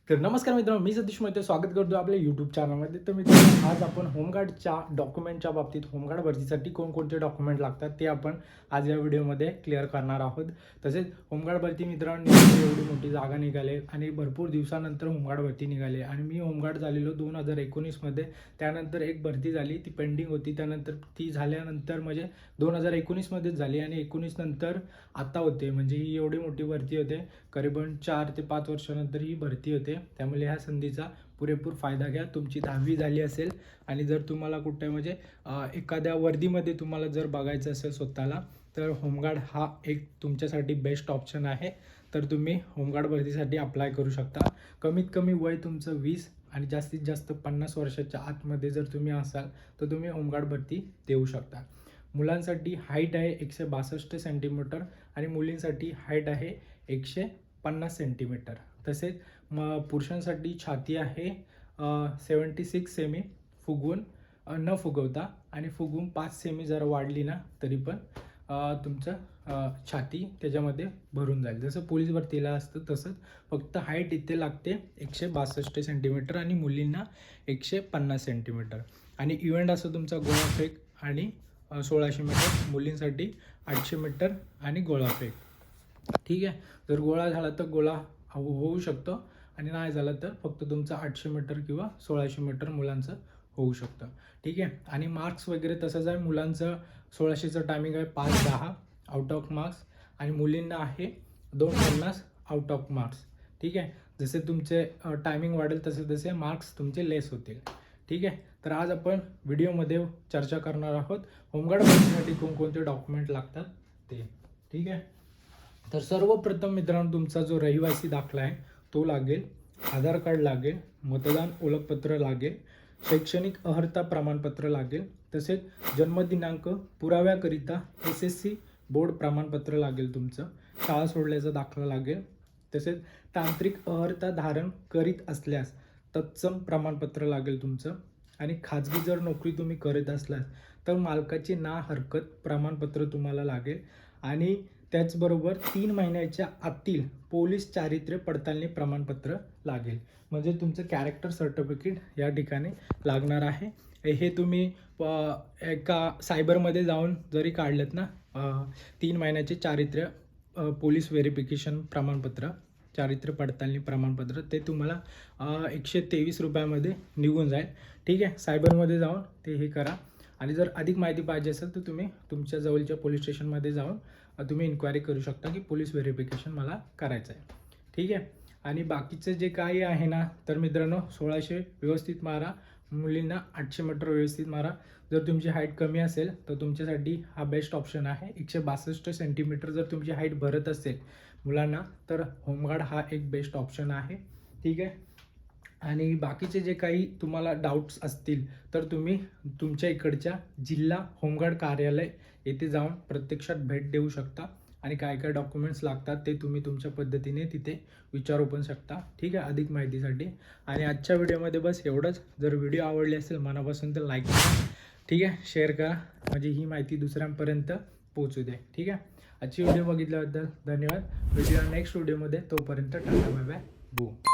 तर नमस्कार मित्रांनो, मी सतीश मोहिते स्वागत करतो आपल्या यूट्यूब चॅनलमध्ये. तर मित्रांनो, आज आपण होमगार्डच्या डॉक्युमेंटच्या बाबतीत होमगार्ड भरतीसाठी कोणकोणते डॉक्युमेंट लागतात ते आपण आज या व्हिडिओमध्ये क्लिअर करणार आहोत. तसेच होमगार्ड भरती मित्रांनो एवढी मोठी जागा निघाले आणि भरपूर दिवसानंतर होमगार्ड भरती निघाली आणि मी होमगार्ड झालेलो 2019मध्ये. त्यानंतर एक भरती झाली, ती पेंडिंग होती. त्यानंतर ती झाल्यानंतर म्हणजे 2019मध्येच झाली आणि 19 नंतर आता होते. म्हणजे ही एवढी मोठी भरती होते, करीबन 4 ते 5 वर्षानंतर ही भरती होते. त्यामुळे ह्या संधीचा पुरेपूर फायदा घ्या. तुमची 10वी झाली असेल आणि जर तुम्हाला कुठे म्हणजे एखाद्या वर्दीमध्ये तुम्हाला जर बघायचं असेल स्वतःला, तर होमगार्ड हा एक तुमच्यासाठी बेस्ट ऑप्शन आहे. तर तुम्ही होमगार्ड भरतीसाठी अप्लाय करू शकता. कमीत कमी वय तुमचं 20 आणि जास्तीत जास्त 50 वर्षाच्या आतमध्ये जर तुम्ही असाल तर तुम्ही होमगार्ड भरती देऊ शकता. मुलांसाठी हाईट आहे 162 सेंटीमीटर आणि मुलींसाठी हाईट आहे 150 सेंटीमीटर. तसेच पुरुषांसाठी छाती आहे 76 सेमी फुगवून न फुगवता, आणि फुगवून 5 सेमी जर वाढली ना तरी पण तुमचं छाती त्याच्यामध्ये भरून जाईल. जसं पोलीस भरतीला असतं तसंच, फक्त हाईट इथे लागते 162 सेंटीमीटर आणि मुलींना 150 सेंटीमीटर. आणि इव्हेंट असं तुमचा गोळाफेक आणि 1600 मीटर, मुलींसाठी 800 मीटर आणि गोळाफेक. ठीक आहे. जर गोळा झाला तर गोळा होऊ शकतो आणि नाही झालं तर फक्त तुमचं 800 मीटर किंवा 1600 मीटर मुलांचं होऊ शकतं. ठीक आहे. आणि मार्क्स वगैरे तसंच आहे. मुलांचं 1600चं टायमिंग आहे 5-10 आउट ऑफ मार्क्स आणि मुलींना आहे 250 आउट ऑफ मार्क्स. ठीक आहे. जसे तुमचे टायमिंग वाढेल तसे तसे मार्क्स तुमचे लेस होतील. ठीक आहे. तर आज आपण व्हिडिओमध्ये चर्चा करणार आहोत होमगार्ड भरतीसाठी कोणकोणते डॉक्युमेंट लागतात ते. ठीक आहे. तर सर्वप्रथम मित्रांनो, तुमचा जो रहिवासी दाखला आहे तो लागेल, आधार कार्ड लागेल, मतदान ओळखपत्र लागेल, शैक्षणिक अर्हता प्रमाणपत्र लागेल, तसेच जन्मदिनांक पुराव्याकरिता SSC बोर्ड प्रमाणपत्र लागेल, तुमचं शाळा सोडल्याचा दाखला लागेल, तसेच तांत्रिक अर्हता धारण करीत असल्यास तत्सम प्रमाणपत्र लागेल तुमचं, आणि खाजगी जर नोकरी तुम्ही करत असल्यास तर मालकाची ना हरकत प्रमाणपत्र तुम्हाला लागेल, आणि त्याचबरोबर 3 महिन्याच्या आतील पोलीस चारित्र्य पडताळणी प्रमाणपत्र लागेल. म्हणजे तुमचं कॅरेक्टर सर्टिफिकेट या ठिकाणी लागणार आहे. हे तुम्ही एका सायबरमध्ये जाऊन जरी काढलेत ना, 3 महिन्याचे चारित्र्य पोलीस व्हेरिफिकेशन प्रमाणपत्र, चारित्र्य पडताळणी प्रमाणपत्र, ते तुम्हाला 123 रुपयामध्ये निघून जाईल. ठीक आहे. सायबरमध्ये जाऊन ते हे करा. आणि जर अधिक माहिती पाहिजे असेल तर तुम्ही तुमच्या जवळच्या पोलीस स्टेशनमध्ये जाऊन तुम्ही इन्क्वायरी करू शकता की पोलीस व्हेरिफिकेशन मला करायचं आहे. ठीक आहे. आणि बाकीचं जे काही आहे ना, तर मित्रांनो 1600 व्यवस्थित मारा, मुलींना 800 मीटर व्यवस्थित मारा. जर तुमची हाईट कमी असेल तर तुमच्यासाठी हा बेस्ट ऑप्शन आहे. 162 सेंटीमीटर जर तुमची हाईट भरत असेल मुलांना तर होमगार्ड हा एक बेस्ट ऑप्शन आहे. ठीक आहे. आणि बाकीचे जे काही तुम्हाला डाऊट्स असतील तर तुम्ही तुमच्या इकडच्या जिल्हा होमगार्ड कार्यालय येथे जाऊन प्रत्यक्षात भेट देऊ शकता, आणि काय काय डॉक्युमेंट्स लागतात ते तुम्ही तुमच्या पद्धतीने तिथे विचारू पण शकता. ठीक आहे, अधिक माहितीसाठी. आणि आजच्या व्हिडिओमध्ये बस एवढंच. जर व्हिडिओ आवडली असेल मनापासून तर लाईक करा. ठीक आहे, शेअर करा, म्हणजे ही माहिती दुसऱ्यांपर्यंत पोहोचू दे. ठीक आहे. आजची व्हिडिओ बघितल्याबद्दल धन्यवाद. व्हिडिओ नेक्स्ट व्हिडिओमध्ये, तोपर्यंत टाटा बाय बाय, बूम.